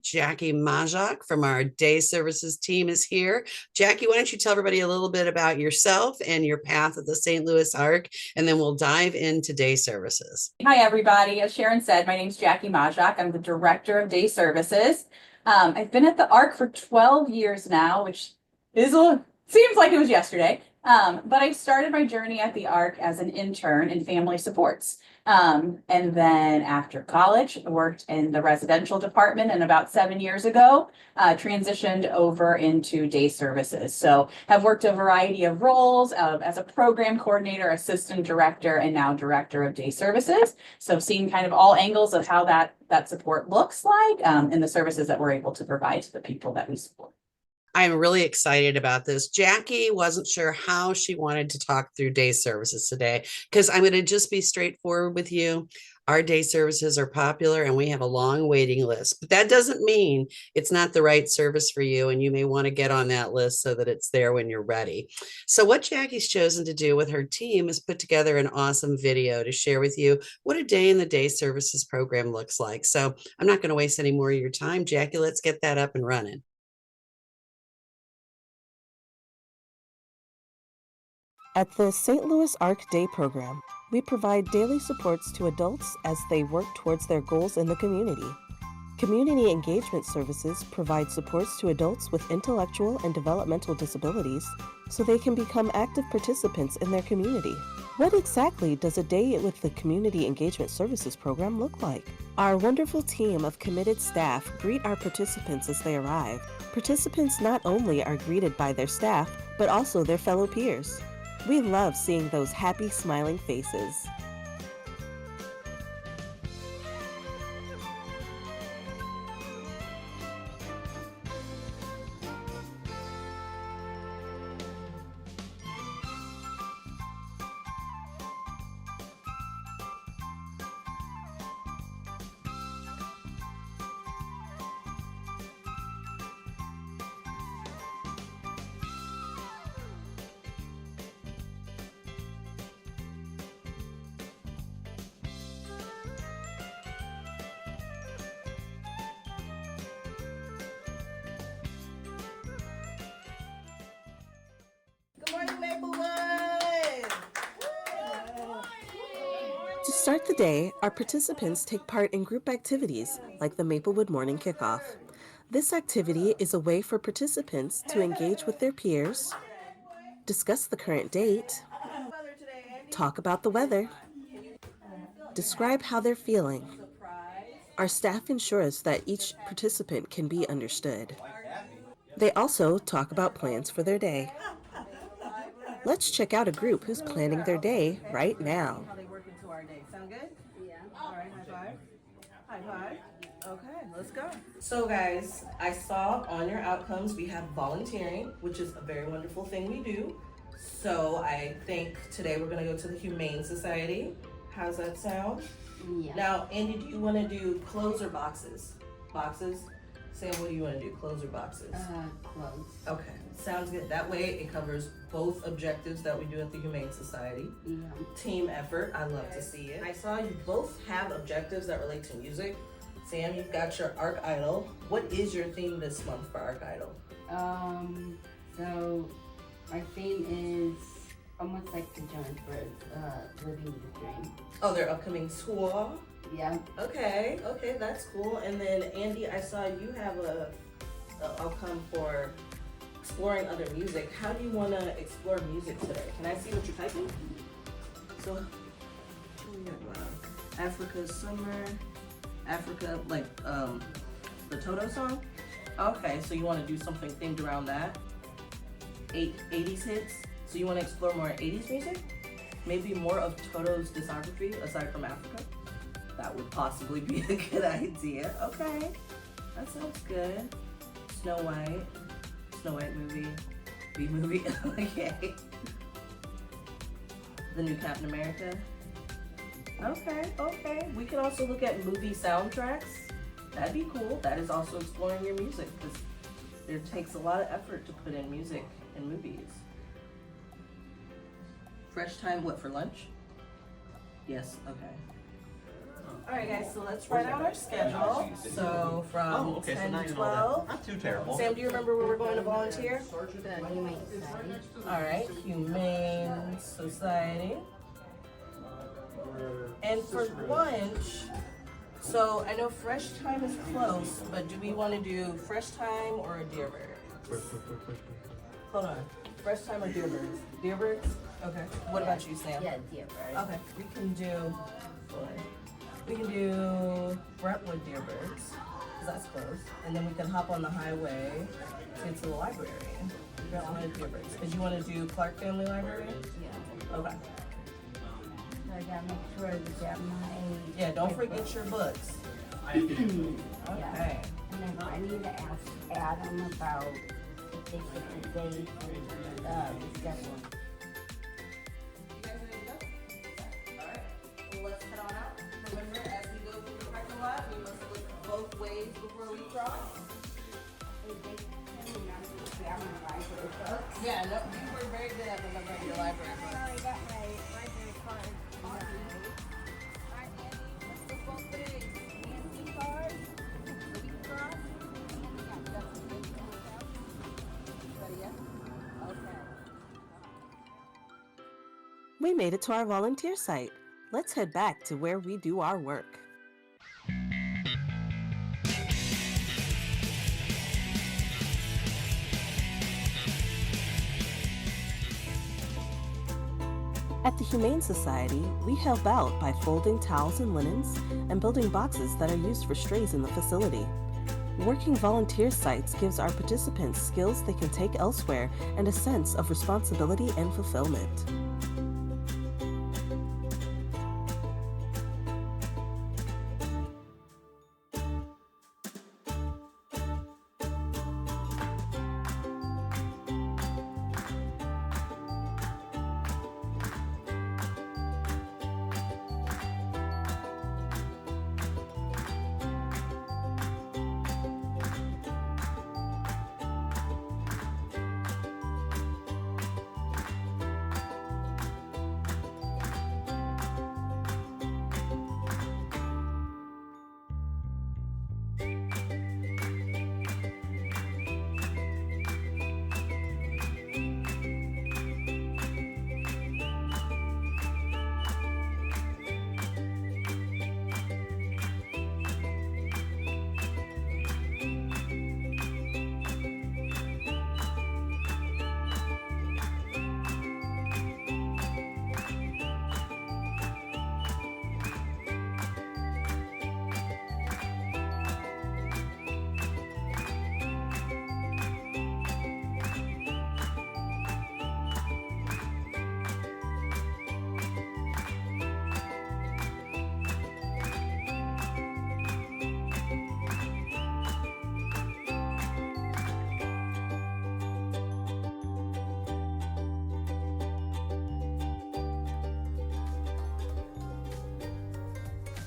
Jackie Majak from our day services team is here. Jackie, why don't you tell everybody a little bit about yourself and your path at the St. Louis Arc, and then we'll dive into day services. Hi, everybody. As Sharon said, my name is Jackie Majak. I'm the Director of Day Services. I've been at the ARC for 12 years now, which seems like it was yesterday. But I started my journey at the ARC as an intern in family supports. And then after college, I worked in the residential department, and about 7 years ago, transitioned over into day services. So have worked a variety of roles as a program coordinator, assistant director, and now director of day services. So seeing kind of all angles of how that support looks like, and the services that we're able to provide to the people that we support. I'm really excited about this. Jackie wasn't sure how she wanted to talk through day services today, because I'm going to just be straightforward with you. Our day services are popular and we have a long waiting list, but that doesn't mean it's not the right service for you. And you may want to get on that list so that it's there when you're ready. So what Jackie's chosen to do with her team is put together an awesome video to share with you what a day in the day services program looks like. So I'm not going to waste any more of your time. Jackie, let's get that up and running. At the St. Louis Arc Day program, we provide daily supports to adults as they work towards their goals in the community. Community engagement services provide supports to adults with intellectual and developmental disabilities so they can become active participants in their community. What exactly does a day with the Community Engagement Services program look like? Our wonderful team of committed staff greet our participants as they arrive. Participants not only are greeted by their staff, but also their fellow peers. We love seeing those happy, smiling faces. To start the day, our participants take part in group activities like the Maplewood Morning Kickoff. This activity is a way for participants to engage with their peers, discuss the current date, talk about the weather, describe how they're feeling. Our staff ensures that each participant can be understood. They also talk about plans for their day. Let's check out a group who's planning their day right now. Sound good? Yeah. All right, high five. High five. Okay, let's go. So guys, I saw on your outcomes we have volunteering, which is a very wonderful thing we do. So I think today we're gonna go to the Humane Society. How's that sound? Yeah. Now, Andy, do you wanna do clothes or boxes? Boxes? Sam, what do you wanna do, clothes or boxes? Clothes. Okay, sounds good. That way it covers both objectives that we do at the Humane Society. Yeah. Team effort, I love to see it. I saw you both have objectives that relate to music. Sam, you've got your Arc Idol. What is your theme this month for Arc Idol? So our theme is almost like the Jonas Brothers, Living the Dream. Oh, their upcoming tour. Yeah. Okay, that's cool. And then Andy, I saw you have a outcome for exploring other music. How do you want to explore music today? Can I see what you're typing? So, Africa Summer, Africa, like the Toto song? Okay, so you want to do something themed around that? 80s hits? So you want to explore more 80s music? Maybe more of Toto's discography aside from Africa? That would possibly be a good idea. Okay, that sounds good. Snow White movie, B-movie, okay. The new Captain America. Okay. We can also look at movie soundtracks. That'd be cool. That is also exploring your music because it takes a lot of effort to put in music in movies. Fresh time, what, for lunch? Yes, okay. Alright guys, so let's write out our schedule. So from 10 to 12. Not too terrible. Sam, do you remember where we're going to volunteer? The Humane Society. Alright, Humane Society. And for lunch, so I know Fresh Time is close, but do we want to do Fresh Time or a Deerbird? Hold on. Fresh Time or Deerbirds? Deerbirds? Okay. What about you, Sam? Yeah, dear bird. Okay, we can do Brentwood Deerbirds, because that's close. And then we can hop on the highway to get to the library. Brentwood Deerbirds. Because you want to do Clark Family Library? Yeah. Okay. So I gotta make sure to get my. Yeah, don't forget your books. Yeah. Okay. And then I need to ask Adam about if they get the date and the schedule. You guys ready to go? Alright. Well, let's head on out. Remember, as we go through the parking lot, we must look both ways before we cross. Yeah, no, you were very good at remembering your library books. I got my library card. Alright, Andy, what's the both things? Andy card, so we can cross. Yeah, that's a good one. Ready yet? Okay. We made it to our volunteer site. Let's head back to where we do our work. At the Humane Society, we help out by folding towels and linens and building boxes that are used for strays in the facility. Working volunteer sites gives our participants skills they can take elsewhere and a sense of responsibility and fulfillment.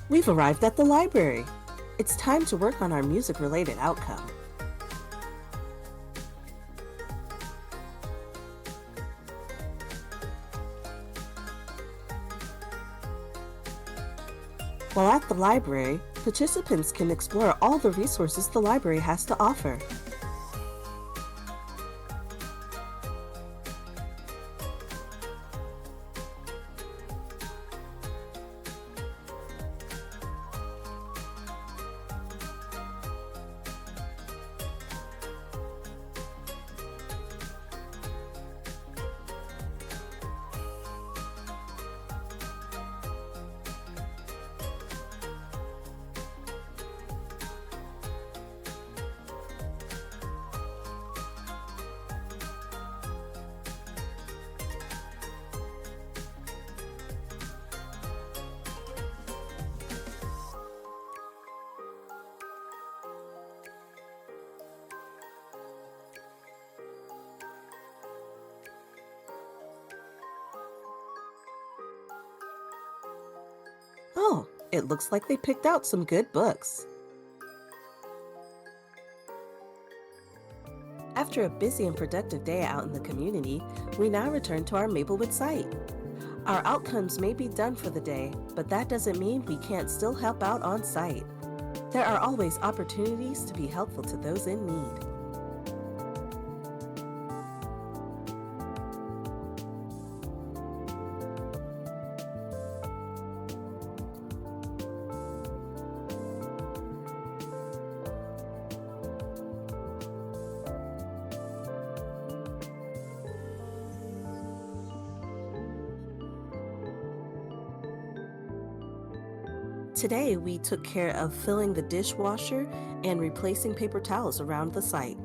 We've arrived at the library. It's time to work on our music-related outcome. While at the library, participants can explore all the resources the library has to offer. Oh, it looks like they picked out some good books. After a busy and productive day out in the community, we now return to our Maplewood site. Our outcomes may be done for the day, but that doesn't mean we can't still help out on site. There are always opportunities to be helpful to those in need. Today, we took care of filling the dishwasher and replacing paper towels around the site.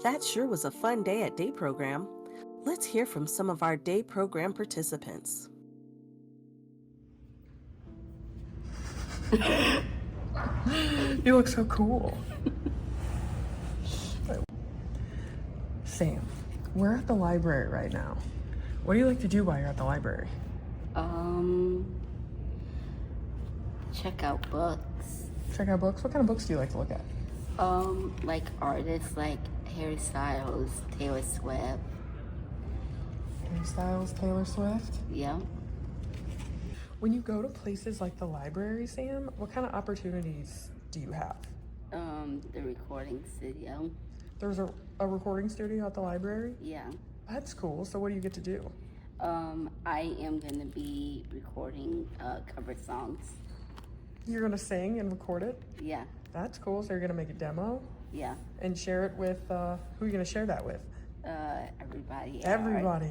That sure was a fun day at Day Program. Let's hear from some of our Day Program participants. You look so cool. Sam, we're at the library right now. What do you like to do while you're at the library? Check out books. Check out books. What kind of books do you like to look at? Like artists like Harry Styles, Taylor Swift. Harry Styles, Taylor Swift. Yeah. When you go to places like the library, Sam, what kind of opportunities do you have? The recording studio. There's a recording studio at the library? Yeah. That's cool. So what do you get to do? I am gonna be recording cover songs. You're gonna sing and record it? Yeah. That's cool. So you're gonna make a demo Yeah. and share it with, who are you gonna share that with? Everybody. Everybody.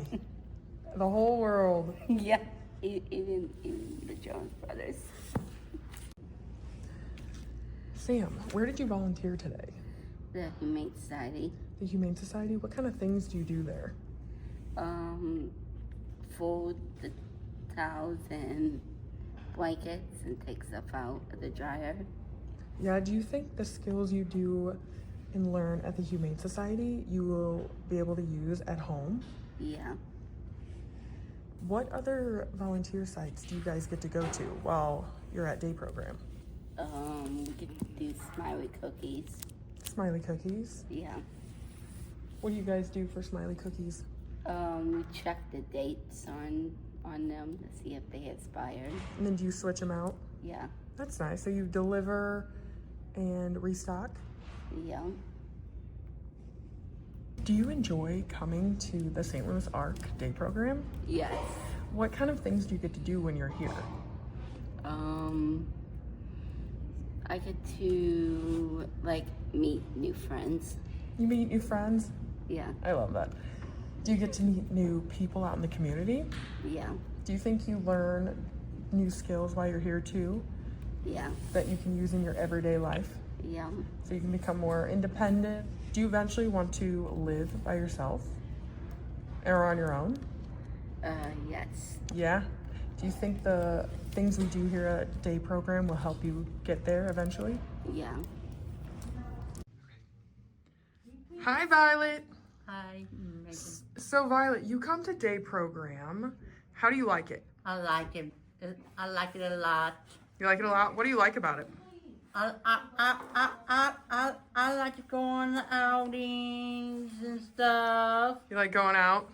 The whole world. Yeah. Even the Jonas Brothers. Sam, where did you volunteer today? The Humane Society. The Humane Society? What kind of things do you do there? Fold the towels and blankets and take stuff out of the dryer. Yeah, do you think the skills you do and learn at the Humane Society you will be able to use at home? Yeah. What other volunteer sites do you guys get to go to while you're at Day Program? We get to do smiley cookies. Smiley Cookies. Yeah. What do you guys do for Smiley Cookies? We check the dates on them to see if they expired. And then do you switch them out? Yeah. That's nice. So you deliver and restock? Yeah. Do you enjoy coming to the St. Louis ARC Day Program? Yes. What kind of things do you get to do when you're here? I get to like meet new friends. You meet new friends? Yeah. I love that. Do you get to meet new people out in the community? Yeah. Do you think you learn new skills while you're here too Yeah. that you can use in your everyday life Yeah. so you can become more independent? Do you eventually want to live by yourself or on your own? Yes. Yeah. Do you think the things we do here at Day Program will help you get there eventually? Yeah. Hi, Violet. Hi, Megan. So, Violet, you come to Day Program. How do you like it? I like it. I like it a lot. You like it a lot? What do you like about it? I like to go on the outings and stuff. You like going out?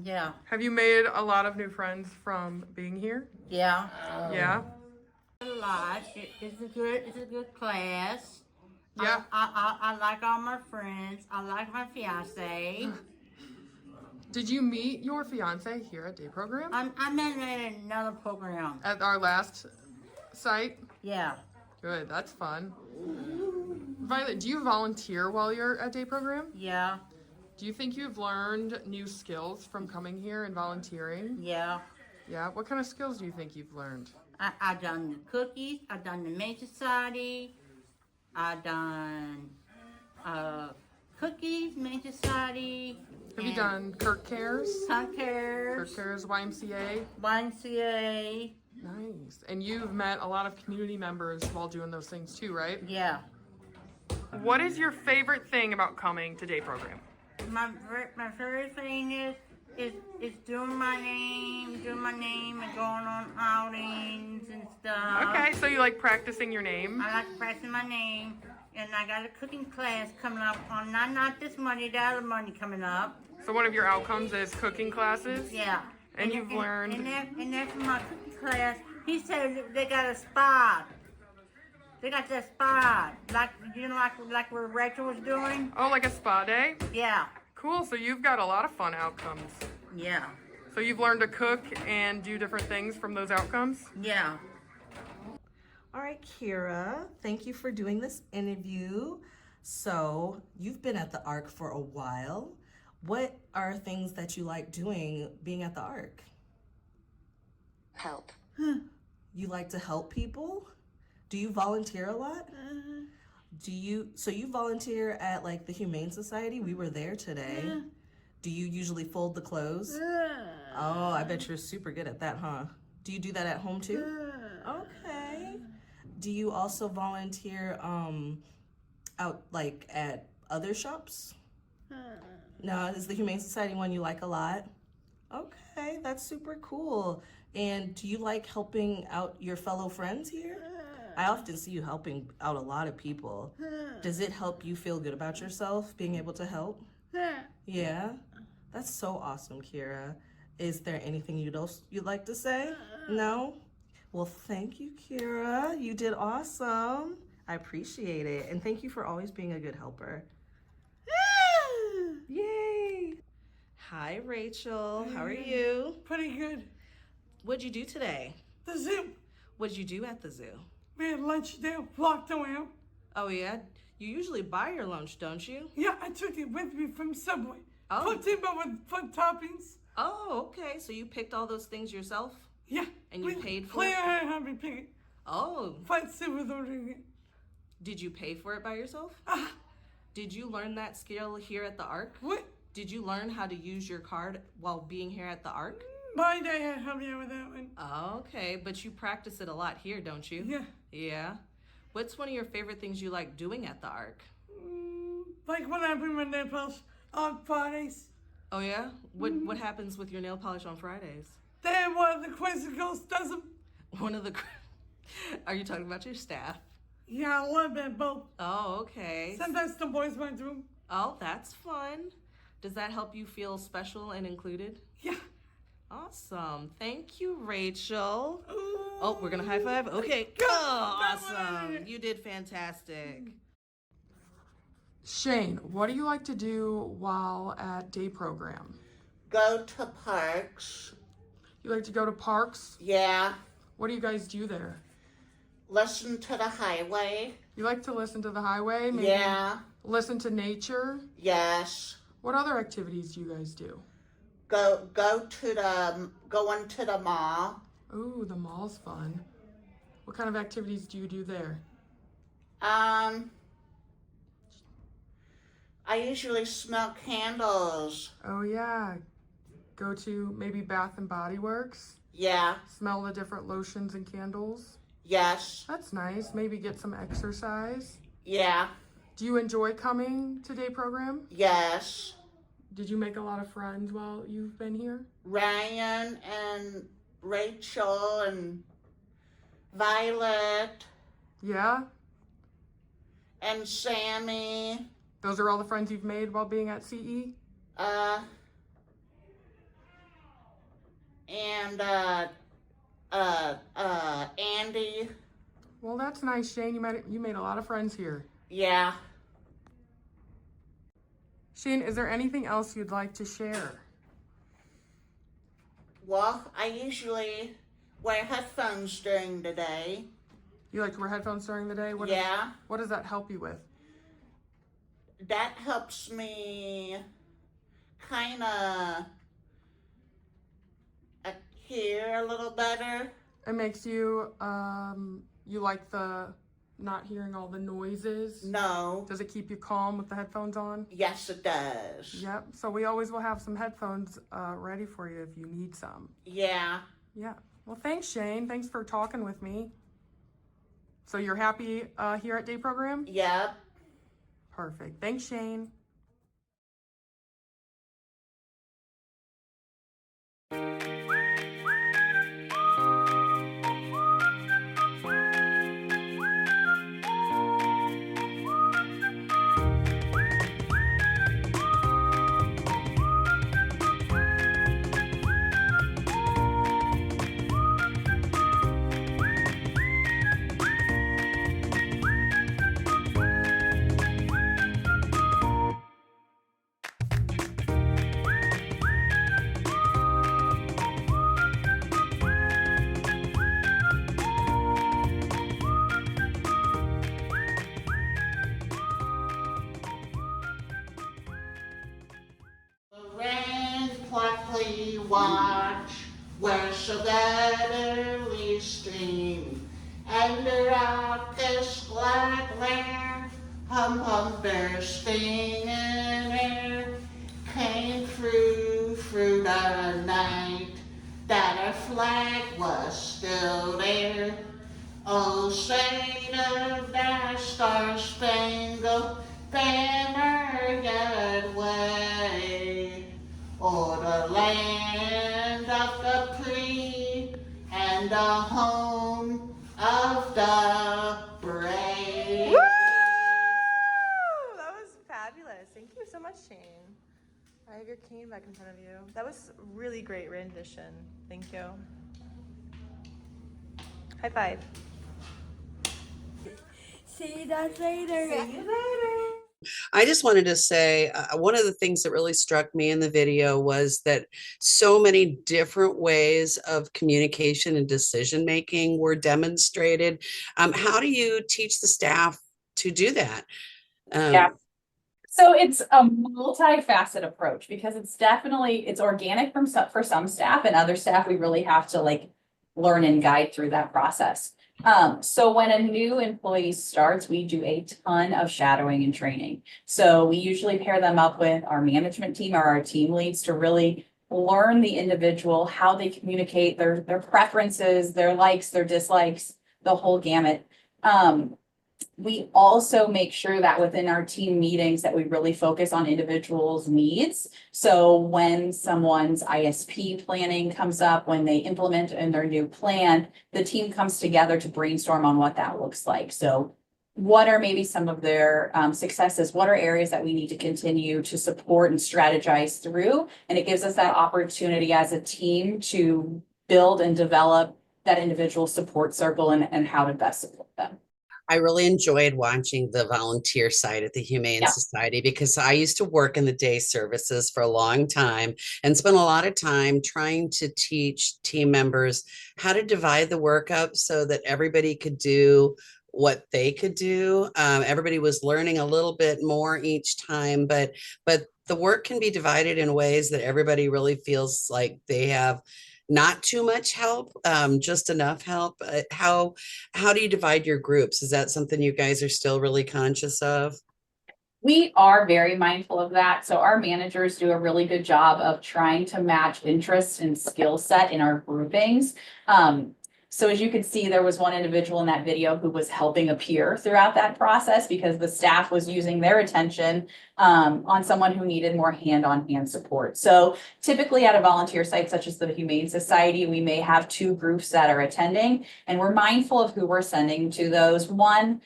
Yeah, Have you made a lot of new friends from being here? yeah. Yeah? A lot. It's a good class. Yeah. I like all my friends. I like my fiance. Did you meet your fiance here at Day Program? I met at another program. At our last site? Yeah. Good, that's fun. Violet, do you volunteer while you're at Day Program? Yeah. Do you think you've learned new skills from coming here and volunteering? Yeah. Yeah, what kind of skills do you think you've learned? I done the cookies. I done the Humane Society. I done cookies, Humane Society. Have you done Kirk Cares? Kirk Kirk Cares, YMCA? YMCA. Nice. And you've met a lot of community members while doing those things too, right? Yeah. What is your favorite thing about coming to day program? My favorite thing is doing my name and going on outings and stuff. Okay, so you like practicing your name? I like practicing my name, and I got a cooking class coming up on not this Monday, the other Monday coming up. So one of your outcomes is cooking classes? Yeah. And you've learned- And after my cooking class, he said they got a spot. They got that spot, like where Rachel was doing. Oh, like a spa day? Yeah. Cool, so you've got a lot of fun outcomes. Yeah. So you've learned to cook and do different things from those outcomes? Yeah. All right, Kira, thank you for doing this interview. So, you've been at the ARC for a while. What are things that you like doing being at the ARC? Help. You like to help people? Do you volunteer a lot? So you volunteer at like the Humane Society? We were there today. Do you usually fold the clothes? Oh, I bet you're super good at that, huh? Do you do that at home too? Okay. Do you also volunteer out like at other shops? No, is the Humane Society one you like a lot? Okay, that's super cool. And do you like helping out your fellow friends here? I often see you helping out a lot of people. Does it help you feel good about yourself, being able to help? Yeah? That's so awesome, Kira. Is there anything you'd like to say? No? Well, thank you, Kira. You did awesome. I appreciate it. And thank you for always being a good helper. Yay! Hi, Rachel. How are you? Pretty good. What'd you do today? The zoo. What'd you do at the zoo? We had lunch there, walked around. Oh, yeah? You usually buy your lunch, don't you? Yeah, I took it with me from Subway. Oh. Put timber with fun toppings. Oh, okay. So you picked all those things yourself? Yeah. And you paid for Claire it? had helped me pick it. Oh. Fun silver ordering it. Did you pay for it by yourself? Ah, Did you learn that skill here at the ARC? what? Did you learn how to use your card while being here at the ARC? My dad had helped me out with that one. Okay, but you practice it a lot here, don't you? Yeah. Yeah. What's one of your favorite things you like doing at the ARC? Like when I bring my nail polish on Fridays. Oh, yeah? What happens with your nail polish on Fridays? Then one of the crazy girls does them. One of the... Are you talking about your staff? Yeah, I love that both. Oh, okay. Sometimes the boys want to do them. Oh, that's fun. Does that help you feel special and included? Yeah. Awesome. Thank you, Rachel. Oh, we're going to high five? Okay. Oh, awesome. You did fantastic. Shane, what do you like to do while at day program? Go to parks. You like to go to parks? Yeah. What do you guys do there? Listen to the highway. You like to listen to the highway? Maybe Yeah. listen to nature? Yes. What other activities do you guys do? Going to the mall. Ooh, the mall's fun. What kind of activities do you do there? I usually smell candles. Oh yeah. Go to maybe Bath and Body Works? Yeah. Smell the different lotions and candles? Yes. That's nice. Maybe get some exercise. Yeah. Do you enjoy coming to day program? Yes. Did you make a lot of friends while you've been here? Ryan and Rachel and Violet Yeah? and Sammy. Those are all the friends you've made while being at CE? And Andy. Well, that's nice, Shane. You made a lot of friends here. Yeah. Shane, is there anything else you'd like to share? Well, I usually wear headphones during the day. You like to wear headphones during the day? Yeah. What does that help you with? That helps me kind of hear a little better. It makes you, you like the not hearing all the noises? No. Does it keep you calm with the headphones on? Yes, it does. Yep. So we always will have some headphones ready for you if you need some. Yeah. Yeah. Well, thanks, Shane. Thanks for talking with me. So you're happy here at Day Program? Yep. Perfect. Thanks, Shane. The rain quickly watch where so utterly stream, and the raucous black glare, hum bursting in air, came through the night, that our flag was still there. Oh, say does that star-spangled banner yet wave o'er the land of the free and the home of the brave? Woo! That was fabulous. Thank you so much, Shane. I have your cane back in front of you. That was a really great rendition. Thank you. High five. See you guys later. See you later. I just wanted to say one of the things that really struck me in the video was that so many different ways of communication and decision making were demonstrated. How do you teach the staff to do that? Yeah. So it's a multifaceted approach because it's organic for some staff, and other staff we really have to like learn and guide through that process. So when a new employee starts, we do a ton of shadowing and training. So we usually pair them up with our management team or our team leads to really learn the individual, how they communicate, their preferences, their likes, their dislikes, the whole gamut. We also make sure that within our team meetings that we really focus on individuals' needs. So when someone's ISP planning comes up, when they implement in their new plan, the team comes together to brainstorm on what that looks like. So what are maybe some of their successes? What are areas that we need to continue to support and strategize through? And it gives us that opportunity as a team to build and develop that individual support circle and how to best support them. I really enjoyed watching the volunteer side at the Humane Society because I used to work in the day services for a long time and spent a lot of time trying to teach team members how to divide the work up so that everybody could do what they could do. Everybody was learning a little bit more each time, but the work can be divided in ways that everybody really feels like they have not too much help, just enough help. How do you divide your groups? Is that something you guys are still really conscious of? We are very mindful of that. So our managers do a really good job of trying to match interest and skill set in our groupings. So as you can see, there was one individual in that video who was helping a peer throughout that process because the staff was using their attention on someone who needed more hand-on-hand support. So typically at a volunteer site such as the Humane Society, we may have two groups that are attending, and we're mindful of who we're sending to those. One,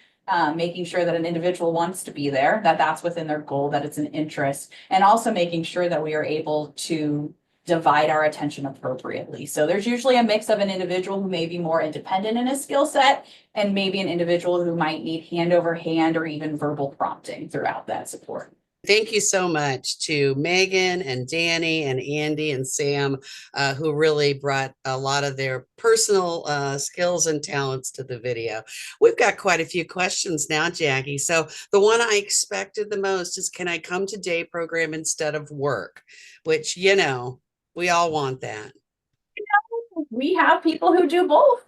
making sure that an individual wants to be there, that's within their goal, that it's an interest, and also making sure that we are able to divide our attention appropriately. So there's usually a mix of an individual who may be more independent in his skill set and maybe an individual who might need hand over hand or even verbal prompting throughout that support. Thank you so much to Megan and Danny and Andy and Sam, who really brought a lot of their personal skills and talents to the video. We've got quite a few questions now, Jackie. So the one I expected the most is, can I come to day program instead of work? Which, you know, we all want that. We have people who do both.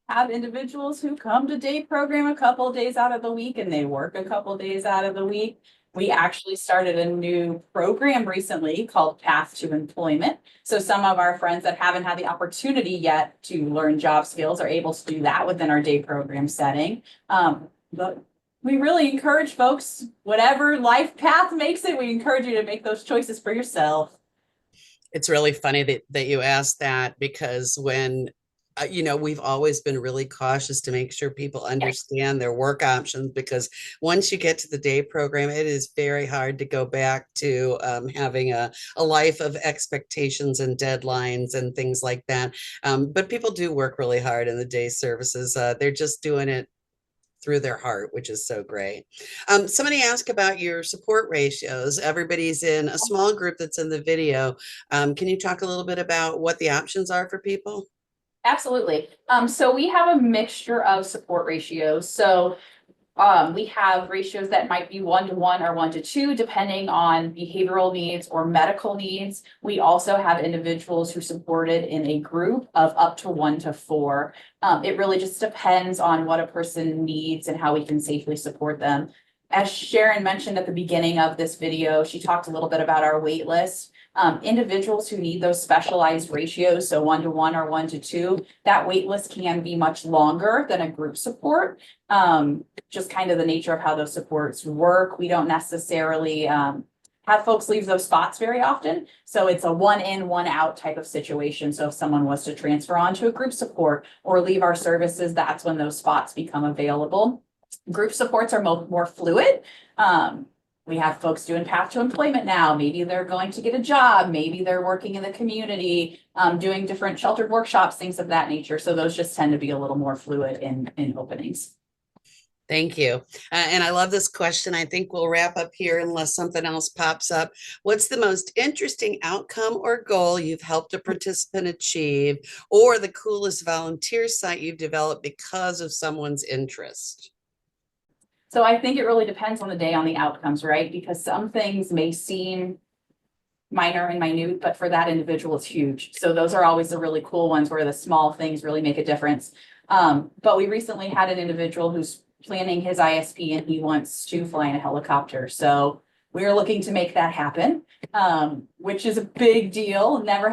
have individuals who come to day program a couple days out of the week and they work a couple days out of the week. We actually started a new program recently called Path to Employment. So some of our friends that haven't had the opportunity yet to learn job skills are able to do that within our day program setting. But we really encourage folks, whatever life path makes it, we encourage you to make those choices for yourself. It's really funny that you asked that, because when we've always been really cautious to make sure people understand their work options, because once you get to the day program, it is very hard to go back to having a life of expectations and deadlines and things like that. But people do work really hard in the day services. They're just doing it through their heart, which is so great. Somebody asked about your support ratios. Everybody's in a small group that's in the video. Can you talk a little bit about what the options are for people? Absolutely. So we have a mixture of support ratios. So we have ratios that might be 1 to 1 or 1 to 2, depending on behavioral needs or medical needs. We also have individuals who supported in a group of up to 1 to 4. It really just depends on what a person needs and how we can safely support them. As Sharon mentioned at the beginning of this video, she talked a little bit about our wait list. Individuals who need those specialized ratios, so 1 to 1 or 1 to 2, that wait list can be much longer than a group support. Just kind of the nature of how those supports work. We don't necessarily have folks leave those spots very often. So it's a 1 in, 1 out type of situation. So if someone was to transfer onto a group support or leave our services, that's when those spots become available. Group supports are more fluid. We have folks doing Path to Employment now. Maybe they're going to get a job. Maybe they're working in the community, doing different sheltered workshops, things of that nature. So those just tend to be a little more fluid in openings. Thank you. And I love this question. I think we'll wrap up here unless something else pops up. What's the most interesting outcome or goal you've helped a participant achieve, or the coolest volunteer site you've developed because of someone's interest? So I think it really depends on the day on the outcomes, right? Because some things may seem minor and minute, but for that individual, it's huge. So those are always the really cool ones where the small things really make a difference. But we recently had an individual who's planning his ISP and he wants to fly in a helicopter. So we're looking to make that happen, which is a big deal. Never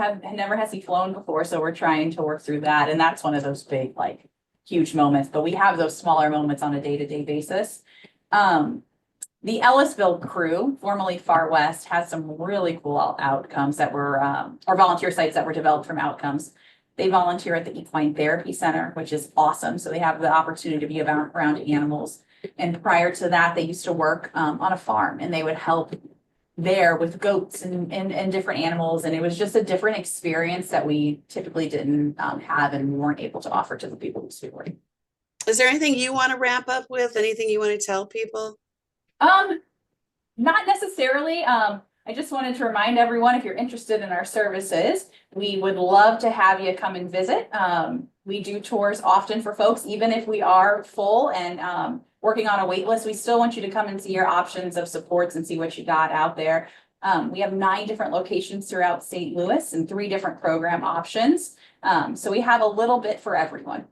has he flown before. So we're trying to work through that. And that's one of those big, like, huge moments, but we have those smaller moments on a day-to-day basis. The Ellisville crew, formerly Far West, has some really cool outcomes that were, or volunteer sites that were developed from outcomes. They volunteer at the Equine Therapy Center, which is awesome. So they have the opportunity to be around animals. And prior to that, they used to work on a farm and they would help there with goats and different animals. And it was just a different experience that we typically didn't have and weren't able to offer to the people who supported. Is there anything you want to wrap up with? Anything you want to tell people? Not necessarily. I just wanted to remind everyone, if you're interested in our services, we would love to have you come and visit. We do tours often for folks, even if we are full and working on a wait list. We still want you to come and see your options of supports and see what you got out there. We have 9 different locations throughout St. Louis and 3 different program options. So we have a little bit for everyone.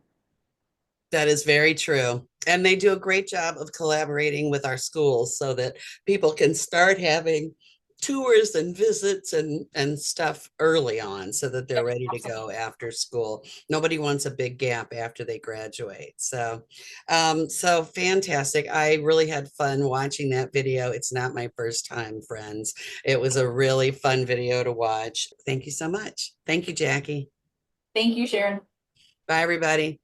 That is very true. And they do a great job of collaborating with our schools so that people can start having tours and visits and stuff early on so that they're ready to go after school. Nobody wants a big gap after they graduate. So, so fantastic. I really had fun watching that video. It's not my first time, friends. It was a really fun video to watch. Thank you so much. Thank you, Jackie. Thank you, Sharon. Bye, everybody.